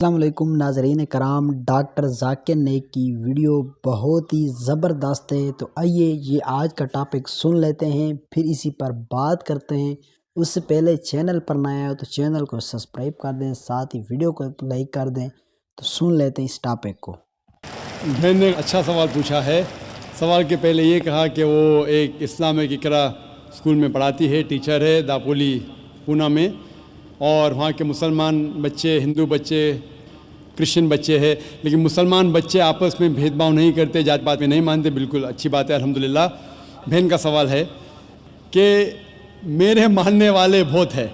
السلام علیکم ناظرین کرام، ڈاکٹر ذاکر نائک کی ویڈیو بہت ہی زبردست ہے، تو آئیے یہ آج کا ٹاپک سن لیتے ہیں، پھر اسی پر بات کرتے ہیں۔ اس سے پہلے چینل پر نیا ہو تو چینل کو سبسکرائب کر دیں، ساتھ ہی ویڈیو کو لائک کر دیں۔ تو سن لیتے ہیں اس ٹاپک کو۔ بہن نے اچھا سوال پوچھا ہے۔ سوال کے پہلے یہ کہا کہ وہ ایک اسلامک اقرا اسکول میں پڑھاتی ہے، ٹیچر ہے داپولی پونا میں، اور وہاں کے مسلمان بچے، ہندو بچے، کرسچن بچے ہیں، لیکن مسلمان بچے آپس میں بھید بھاؤ نہیں کرتے، جات پات میں نہیں مانتے۔ بالکل اچھی بات ہے، الحمدللہ۔ بہن کا سوال ہے کہ میرے ماننے والے بہت ہیں،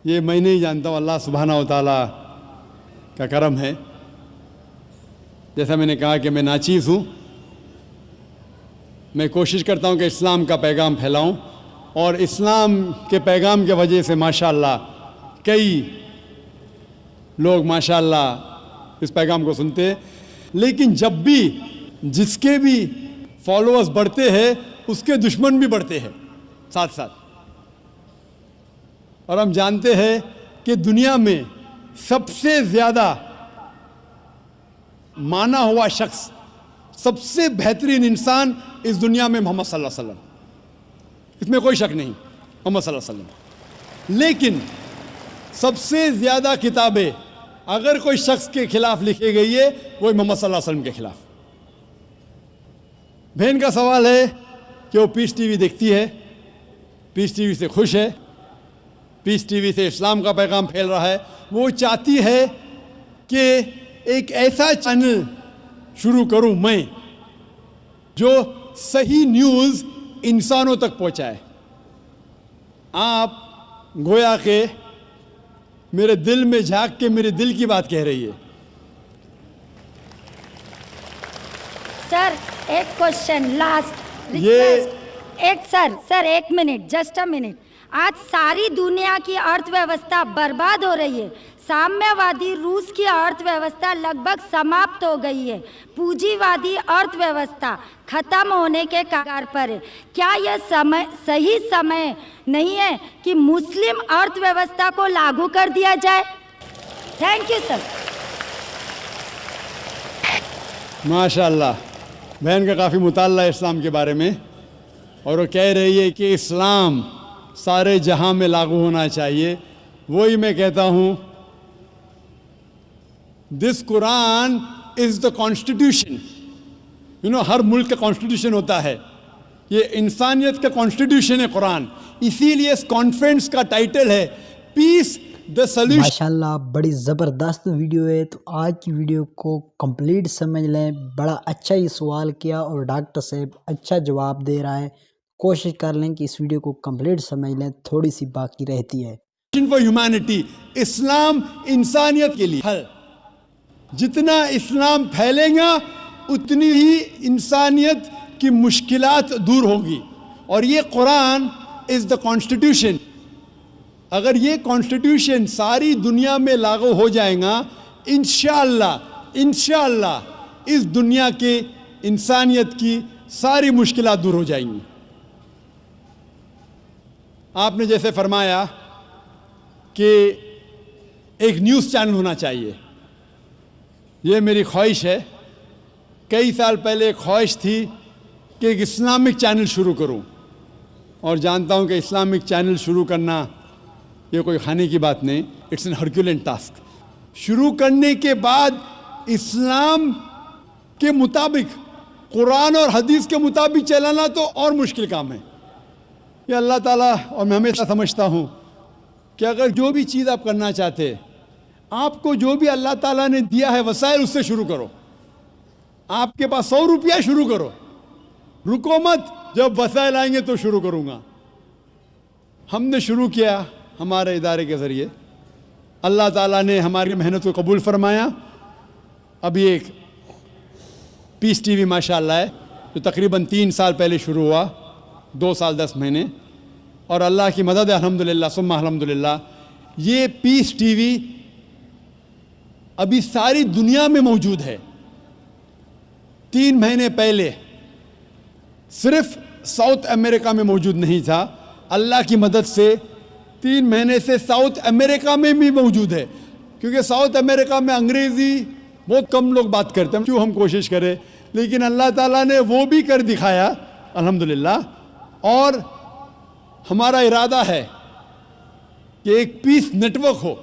یہ میں نہیں جانتا ہوں، اللہ سبحانہ و تعالیٰ کا کرم ہے۔ جیسا میں نے کہا کہ میں ناچیز ہوں، میں کوشش کرتا ہوں کہ اسلام کا پیغام پھیلاؤں، اور اسلام کے پیغام کی وجہ سے ماشاءاللہ کئی لوگ ماشاءاللہ اس پیغام کو سنتے ہیں۔ لیکن جب بھی جس کے بھی فالوورز بڑھتے ہیں، اس کے دشمن بھی بڑھتے ہیں ساتھ ساتھ۔ اور ہم جانتے ہیں کہ دنیا میں سب سے زیادہ مانا ہوا شخص، سب سے بہترین انسان اس دنیا میں محمد صلی اللہ علیہ وسلم، اس میں کوئی شک نہیں، محمد صلی اللہ علیہ وسلم۔ لیکن سب سے زیادہ کتابیں اگر کوئی شخص کے خلاف لکھی گئی ہے، وہ محمد صلی اللہ علیہ وسلم کے خلاف۔ بہن کا سوال ہے کہ وہ پیس ٹی وی دیکھتی ہے، پیس ٹی وی سے خوش ہے، پیس ٹی وی سے اسلام کا پیغام پھیل رہا ہے۔ وہ چاہتی ہے کہ ایک ایسا چینل شروع کروں میں جو صحیح نیوز انسانوں تک پہنچائے۔ آپ گویا کہ میرے دل میں جھانک کے میرے دل کی بات کہہ رہی ہے۔ سر ایک کوشچن لاسٹ سر ایک منٹ، جسٹ اے منٹ۔ آج ساری دنیا کی ارتھ ویوستھا برباد ہو رہی ہے۔ سامیا وادی روس کی ارتھ ویوستھا لگ بھگ سماپت ہو گئی ہے، پونجی وادی ارتھ ویوستھا ختم ہونے کے کگار پر ہے۔ کیا یہ صحیح سمے نہیں ہے کہ مسلم ارتھ ویوستھا کو لاگو کر دیا جائے؟ Thank you sir. ماشاءاللہ، بہن کا کافی مطالعہ ہے اسلام کے بارے میں، اور وہ کہہ رہی ہے کہ اسلام سارے جہاں میں لاگو ہونا چاہیے۔ وہی میں کہتا ہوں، دس قرآن از دا کانسٹیٹیوشن۔ ہر ملک کا کانسٹیٹیوشن ہوتا ہے، یہ انسانیت کا کانسٹیٹیوشن ہے قرآن۔ اسی لیے اس کانفرنس کا ٹائٹل ہے پیس دا سولوشن۔ ماشاءاللہ بڑی زبردست ویڈیو ہے، تو آج کی ویڈیو کو کمپلیٹ سمجھ لیں۔ بڑا اچھا ہی سوال کیا اور ڈاکٹر صاحب اچھا جواب دے رہا ہے۔ کوشش کر لیں کہ اس ویڈیو کو کمپلیٹ سمجھ لیں، تھوڑی سی باقی رہتی ہے۔ فار ہیومینٹی، اسلام انسانیت کے لیے حل۔ جتنا اسلام پھیلے گا اتنی ہی انسانیت کی مشکلات دور ہوگی، اور یہ قرآن از دا کانسٹیٹیوشن۔ اگر یہ کانسٹیٹیوشن ساری دنیا میں لاگو ہو جائے گا، انشاءاللہ اس دنیا کے انسانیت کی ساری مشکلات دور ہو جائیں گی۔ آپ نے جیسے فرمایا کہ ایک نیوز چینل ہونا چاہیے، یہ میری خواہش ہے۔ کئی سال پہلے ایک خواہش تھی کہ ایک اسلامک چینل شروع کروں، اور جانتا ہوں کہ اسلامک چینل شروع کرنا یہ کوئی کھانے کی بات نہیں، اٹس این ہرکیولین ٹاسک۔ شروع کرنے کے بعد اسلام کے مطابق، قرآن اور حدیث کے مطابق چلانا تو اور مشکل کام ہے۔ یہ اللہ تعالیٰ، اور میں ہمیشہ سمجھتا ہوں کہ اگر جو بھی چیز آپ کرنا چاہتے، آپ کو جو بھی اللہ تعالیٰ نے دیا ہے وسائل، اس سے شروع کرو۔ آپ کے پاس 100 روپیہ، شروع کرو، رکو مت، جب وسائل آئیں گے تو شروع کروں گا۔ ہم نے شروع کیا ہمارے ادارے کے ذریعے، اللہ تعالیٰ نے ہماری محنت کو قبول فرمایا۔ ابھی ایک پیس ٹی وی ماشاءاللہ ہے، جو تقریباً 3 سال پہلے شروع ہوا، 2 سال 10 مہینے، اور اللہ کی مدد ہے، الحمدللہ ثم الحمدللہ۔ یہ پیس ٹی وی ابھی ساری دنیا میں موجود ہے۔ 3 مہینے پہلے صرف ساؤتھ امریکہ میں موجود نہیں تھا، اللہ کی مدد سے 3 مہینے سے ساؤتھ امریکہ میں بھی موجود ہے۔ کیونکہ ساؤتھ امریکہ میں انگریزی بہت کم لوگ بات کرتے ہیں، کیوں ہم کوشش کریں، لیکن اللہ تعالیٰ نے وہ بھی کر دکھایا الحمدللہ. اور ہمارا ارادہ ہے کہ ایک پیس نیٹ ورک ہو،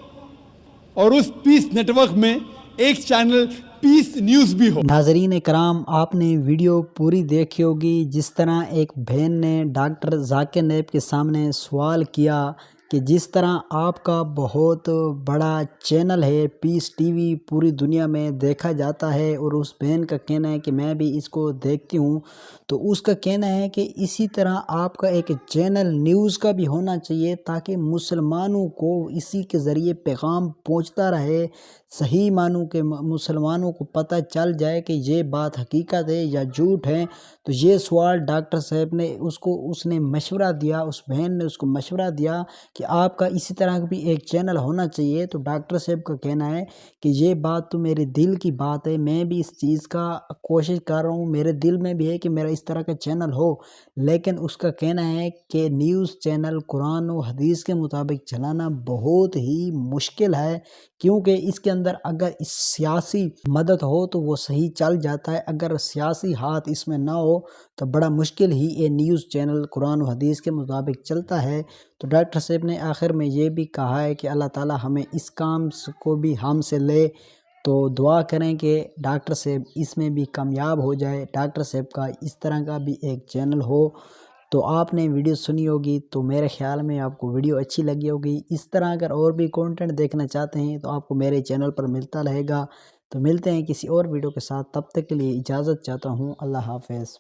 اور اس پیس نیٹ ورک میں ایک چینل پیس نیوز بھی ہو. ناظرین کرام، آپ نے ویڈیو پوری دیکھی ہوگی. جس طرح ایک بہن نے ڈاکٹر ذاکر نائب کے سامنے سوال کیا کہ جس طرح آپ کا بہت بڑا چینل ہے پیس ٹی وی، پوری دنیا میں دیکھا جاتا ہے، اور اس بہن کا کہنا ہے کہ میں بھی اس کو دیکھتی ہوں، تو اس کا کہنا ہے کہ اسی طرح آپ کا ایک چینل نیوز کا بھی ہونا چاہیے تاکہ مسلمانوں کو اسی کے ذریعے پیغام پہنچتا رہے، صحیح معنوں کے مسلمانوں کو پتہ چل جائے کہ یہ بات حقیقت ہے یا جھوٹ ہے. تو یہ سوال ڈاکٹر صاحب نے اس نے مشورہ دیا، اس بہن نے اس کو مشورہ دیا کہ آپ کا اسی طرح بھی ایک چینل ہونا چاہیے. تو ڈاکٹر صاحب کا کہنا ہے کہ یہ بات تو میرے دل کی بات ہے، میں بھی اس چیز کا کوشش کر رہا ہوں، میرے دل میں بھی ہے کہ میرا اس طرح کا چینل ہو، لیکن اس کا کہنا ہے کہ نیوز چینل قرآن و حدیث کے مطابق چلانا بہت ہی مشکل ہے، کیونکہ اس کے اندر اگر اس سیاسی مدد ہو تو وہ صحیح چل جاتا ہے، اگر سیاسی ہاتھ اس میں نہ ہو تو بڑا مشکل ہی یہ نیوز چینل قرآن و حدیث کے مطابق چلتا ہے. تو ڈاکٹر صاحب نے آخر میں یہ بھی کہا ہے کہ اللہ تعالی ہمیں اس کام کو بھی ہم سے لے. تو دعا کریں کہ ڈاکٹر صاحب اس میں بھی کامیاب ہو جائے، ڈاکٹر صاحب کا اس طرح کا بھی ایک چینل ہو. تو آپ نے ویڈیو سنی ہوگی، تو میرے خیال میں آپ کو ویڈیو اچھی لگی ہوگی. اس طرح اگر اور بھی کنٹینٹ دیکھنا چاہتے ہیں تو آپ کو میرے چینل پر ملتا رہے گا. تو ملتے ہیں کسی اور ویڈیو کے ساتھ، تب تک کے لیے اجازت چاہتا ہوں. اللہ حافظ.